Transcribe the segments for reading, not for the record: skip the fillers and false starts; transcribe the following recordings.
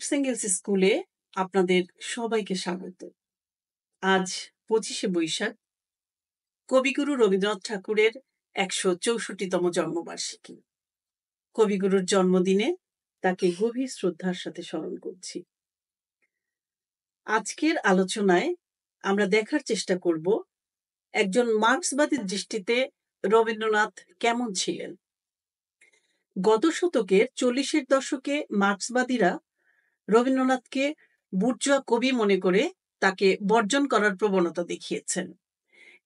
Marks angles স্কুলে আপনাদের সবাইকে স্বাগত। আজ 25শে বৈশাখ, কবিগুরু রবীন্দ্রনাথ ঠাকুরের 164তম জন্মবার্ষিকী। কবিগুরুর জন্মদিনে তাকে গভীর শ্রদ্ধার সাথে স্মরণ করছি। আজকের আলোচনায় আমরা দেখার চেষ্টা করব একজন মার্ক্সবাদীর দৃষ্টিতে রবীন্দ্রনাথ কেমন ছিলেন। গত শতকের 40-এর দশকে মার্ক্সবাদীরা রবীন্দ্রনাথকে বুর্জোয়া কবি মনে করে তাকে বর্জন করার প্রবণতা দেখিয়েছেন।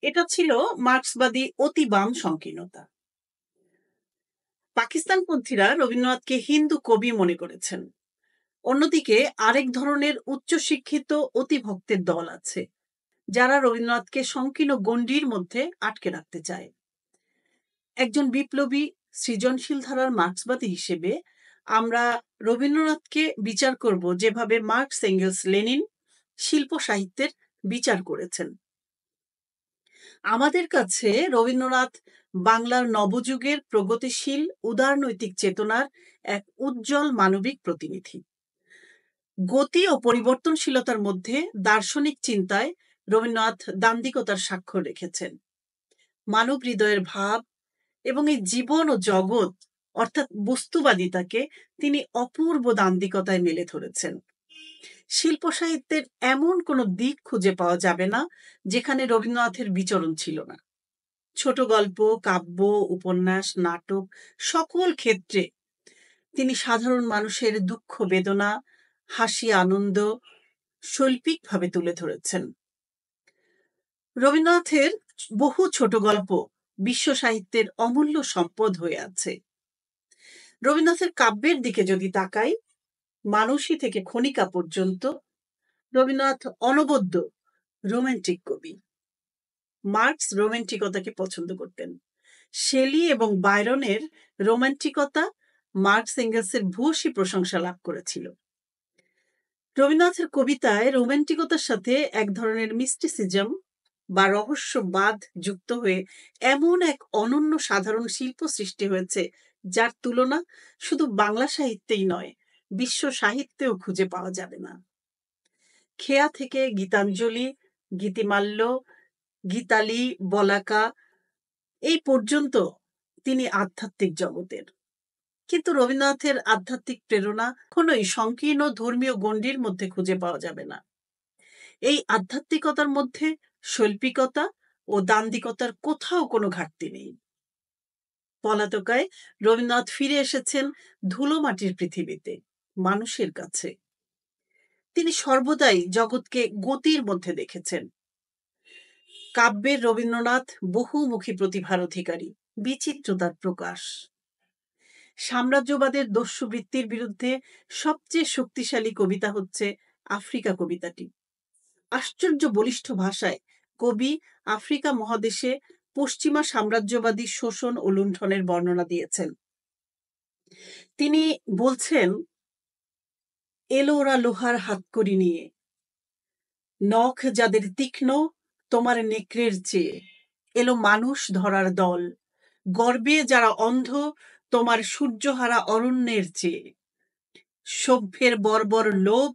এটা ছিল মার্ক্সবাদী অতি বাম সংকীর্ণতা। পাকিস্তানপন্থীরা রবীন্দ্রনাথকে হিন্দু কবি মনে করেছেন। অন্যদিকে আরেক ধরনের উচ্চশিক্ষিত অতি ভক্তের দল আছে, যারা রবীন্দ্রনাথকে সংকীর্ণ গণ্ডির মধ্যে আটকে রাখতে চায়। একজন বিপ্লবী সৃজনশীল ধারার মার্ক্সবাদী হিসেবে আমরা রবীন্দ্রনাথকে বিচার করব যেভাবে মার্কস, এঙ্গেলস, লেনিন শিল্প সাহিত্যের বিচার করেছেন। আমাদের কাছে রবীন্দ্রনাথ বাংলার নবযুগের প্রগতিশীল উদারনৈতিক চেতনার এক উজ্জ্বল মানবিক প্রতিনিধি। গতি ও পরিবর্তনশীলতার মধ্যে দার্শনিক চিন্তায় রবীন্দ্রনাথ দান্দিকতার স্বাক্ষর রেখেছেন। মানব হৃদয়ের ভাব এবং এই জীবন ও জগৎ অর্থাৎ বস্তুবাদিতাকে তিনি অপূর্ব দান্দিকতায় মেলে ধরেছেন। শিল্প সাহিত্যের এমন কোনো দিক খুঁজে পাওয়া যাবে না যেখানে রবীন্দ্রনাথের বিচরণ ছিল না। ছোট গল্প, কাব্য, উপন্যাস, নাটক সকল ক্ষেত্রে তিনি সাধারণ মানুষের দুঃখ বেদনা, হাসি আনন্দ শৈল্পিকভাবে তুলে ধরেছেন। রবীন্দ্রনাথের বহু ছোট গল্প বিশ্ব সাহিত্যের অমূল্য সম্পদ হয়ে আছে। রবীন্দ্রনাথের কাব্যের দিকে যদি তাকাই, মানসী থেকে খনিকা পর্যন্ত রবীন্দ্রনাথ অনবদ্য রোমান্টিক কবি। মার্কস রোমান্টিকতাকে পছন্দ করতেন। শেলি এবং বায়রনের রোমান্টিকতা মার্কস এঙ্গেলসের ভূয়সী প্রশংসা লাভ করেছিল। রবীন্দ্রনাথের কবিতায় রোমান্টিকতার সাথে এক ধরনের মিস্টিসিজম বা রহস্যবাদ যুক্ত হয়ে এমন এক অনন্য সাধারণ শিল্প সৃষ্টি হয়েছে, যার তুলনা শুধু বাংলা সাহিত্যেই নয়, বিশ্ব সাহিত্যেও খুঁজে পাওয়া যাবে না। খেয়া থেকে গীতাঞ্জলি, গীতিমাল্য, গীতালি, বলাকা এই পর্যন্ত তিনি আধ্যাত্মিক জগতের। কিন্তু রবীন্দ্রনাথের আধ্যাত্মিক প্রেরণা কোনোই সংকীর্ণ ধর্মীয় গণ্ডির মধ্যে খুঁজে পাওয়া যাবে না। এই আধ্যাত্মিকতার মধ্যে শৈল্পিকতা ও দান্দিকতার কোথাও কোনো ঘাটতি নেই। পলাতকায় রবীন্দ্রনাথ ফিরে এসেছেন ধুলো মাটির পৃথিবীতে, মানুষের কাছে। তিনি সর্বদাই জগৎকে গতির মধ্যে দেখেছেন। কাব্যের রবীন্দ্রনাথ বহুমুখী প্রতিভার অধিকারী, বিচিত্রতার প্রকাশ। সাম্রাজ্যবাদের দস্যুবৃত্তির বিরুদ্ধে সবচেয়ে শক্তিশালী কবিতা হচ্ছে আফ্রিকা কবিতাটি। আশ্চর্য বলিষ্ঠ ভাষায় কবি আফ্রিকা মহাদেশে পশ্চিমা সাম্রাজ্যবাদী শোষণ ও লুণ্ঠনের বর্ণনা দিয়েছেন। তিনি বলছেন, এলো ওরা লোহার হাতকড়ি নিয়ে, নখ যাদের তীক্ষ্ণ তোমার নেকড়ের চেয়ে, এলো মানুষ ধরার দল, গর্বে যারা অন্ধ তোমার সূর্যহারা অরণ্যের চেয়ে। সভ্যের বর্বর লোভ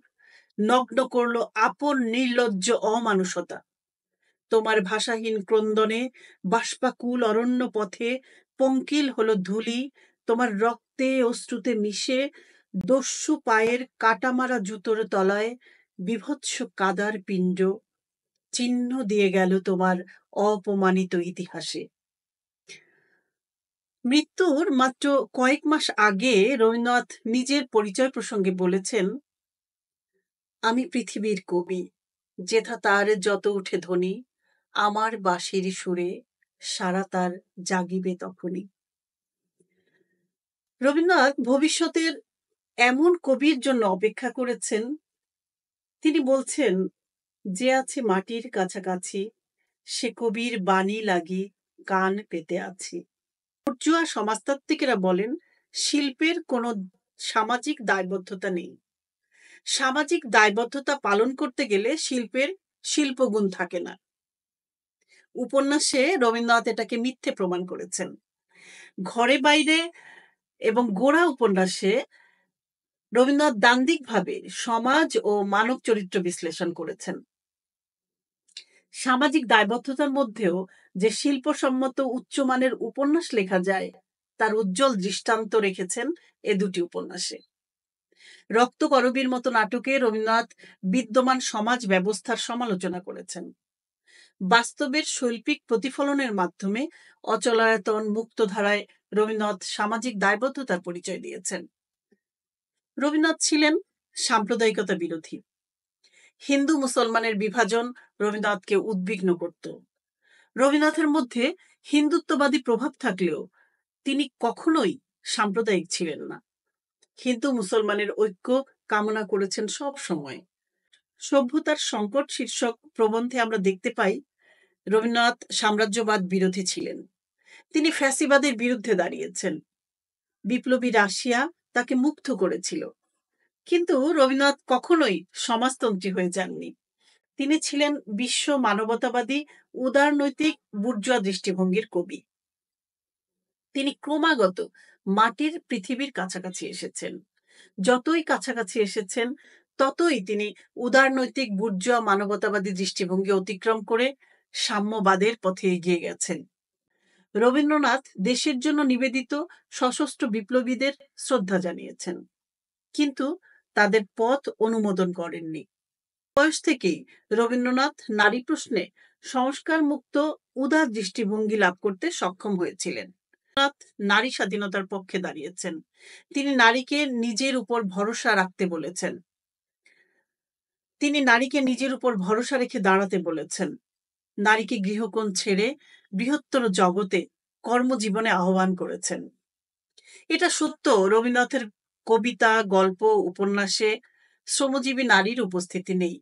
নগ্ন করলো আপন নির্লজ্জ অমানুষতা। তোমার ভাষাহীন ক্রন্দনে বাষ্পাকুল অরণ্য পথে পঙ্কিল হলো ধূলি, তোমার রক্তে অশ্রুতে মিশে দস্যু পায়ের কাটামারা জুতোর তলায় বিভৎস কাদার পিণ্ড চিহ্ন দিয়ে গেল তোমার অপমানিত ইতিহাসে। মৃত্যুর মাত্র কয়েক মাস আগে রবীন্দ্রনাথ নিজের পরিচয় প্রসঙ্গে বলেছেন, আমি পৃথিবীর কবি, যেথা তার যত উঠে ধ্বনি, আমার বাঁশির সুরে সারা তার জাগিবে তখনই। রবীন্দ্রনাথ ভবিষ্যতের এমন কবির জন্য অপেক্ষা করেছেন। তিনি বলছেন, যে আছে মাটির কাছাকাছি, সে কবির বাণী লাগি কান পেতে আছি। বুর্জোয়া সমাজতাত্ত্বিকেরা বলেন, শিল্পের কোনো সামাজিক দায়বদ্ধতা নেই। সামাজিক দায়বদ্ধতা পালন করতে গেলে শিল্পের শিল্পগুণ থাকে না। উপন্যাসে রবীন্দ্রনাথ এটাকে মিথ্যে প্রমাণ করেছেন। ঘরে বাইরে এবং গোড়া উপন্যাসে রবীন্দ্রনাথ দান্দিকভাবে সমাজ ও মানব চরিত্র বিশ্লেষণ করেছেন। সামাজিক দায়বদ্ধতার মধ্যেও যে শিল্পসম্মত উচ্চমানের উপন্যাস লেখা যায়, তার উজ্জ্বল দৃষ্টান্ত রেখেছেন এ দুটি উপন্যাসে। রক্তকরবীর মতো নাটকে রবীন্দ্রনাথ বিদ্যমান সমাজ ব্যবস্থার সমালোচনা করেছেন। বাস্তবের শৈল্পিক প্রতিফলনের মাধ্যমে অচলায়তন মুক্তধারায় রবীন্দ্রনাথ সামাজিক দায়বদ্ধতার পরিচয় দিয়েছেন। রবীন্দ্রনাথ ছিলেন সাম্প্রদায়িকতা বিরোধী। হিন্দু মুসলমানের বিভাজন রবীন্দ্রনাথকে উদ্বিগ্ন করত। রবীন্দ্রনাথের মধ্যে হিন্দুত্ববাদী প্রভাব থাকলেও তিনি কখনোই সাম্প্রদায়িক ছিলেন না। হিন্দু মুসলমানের ঐক্য কামনা করেছেন সব সময়। সভ্যতার সংকট শীর্ষক প্রবন্ধে আমরা দেখতে পাই রবীন্দ্রনাথ সাম্রাজ্যবাদ বিরোধী ছিলেন। তিনি ফ্যাসিবাদের বিরুদ্ধে দাঁড়িয়েছেন। বিপ্লবী রাশিয়া তাকে মুগ্ধ করেছিল, কিন্তু রবীন্দ্রনাথ কখনোই সমাজতন্ত্রী হয়ে যাননি। তিনি ছিলেন বিশ্ব মানবতাবাদী উদারনৈতিক বুর্জোয়া দৃষ্টিভঙ্গির কবি। তিনি ক্রমাগত মাটির পৃথিবীর কাছাকাছি এসেছেন। যতই কাছাকাছি এসেছেন, ততই তিনি উদারনৈতিক বুর্জোয়া মানবতাবাদী দৃষ্টিভঙ্গি অতিক্রম করে সাম্যবাদের পথে এগিয়ে গেছেন। রবীন্দ্রনাথ দেশের জন্য নিবেদিত সশস্ত্র বিপ্লবীদের শ্রদ্ধা জানিয়েছেন, কিন্তু তাদের পথ অনুমোদন করেননি। বয়স থেকেই রবীন্দ্রনাথ নারী প্রশ্নে সংস্কার মুক্ত উদার দৃষ্টিভঙ্গি লাভ করতে সক্ষম হয়েছিলেন। রবীন্দ্রনাথ নারী স্বাধীনতার পক্ষে দাঁড়িয়েছেন। তিনি নারীকে নিজের উপর ভরসা রাখতে বলেছেন। তিনি নারীকে নিজের উপর ভরসা রেখে দাঁড়াতে বলেছেন। নারীকে গৃহকোণ ছেড়ে বৃহত্তর জগতে কর্মজীবনে আহ্বান করেছেন। এটা সত্য, রবীন্দ্রনাথের কবিতা, গল্প, উপন্যাসে শ্রমজীবী নারীর উপস্থিতি নেই।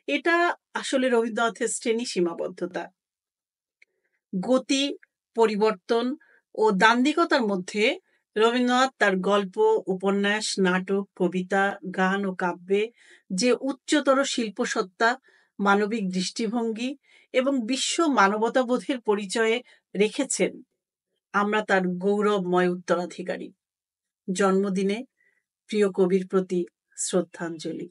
এটা আসলে রবীন্দ্রনাথের শ্রেণী সীমাবদ্ধতা। গতি, পরিবর্তন ও দান্দিকতার মধ্যে রবীন্দ্রনাথ তার গল্প, উপন্যাস, নাটক, কবিতা, গান ও কাব্যে যে উচ্চতর শিল্পসত্তা, মানবিক দৃষ্টিভঙ্গি এবং বিশ্ব মানবতাবোধের পরিচয়ে রেখেছেন, আমরা তার গৌরবময় উত্তরাধিকারী। জন্মদিনে প্রিয় কবির প্রতি শ্রদ্ধাঞ্জলি।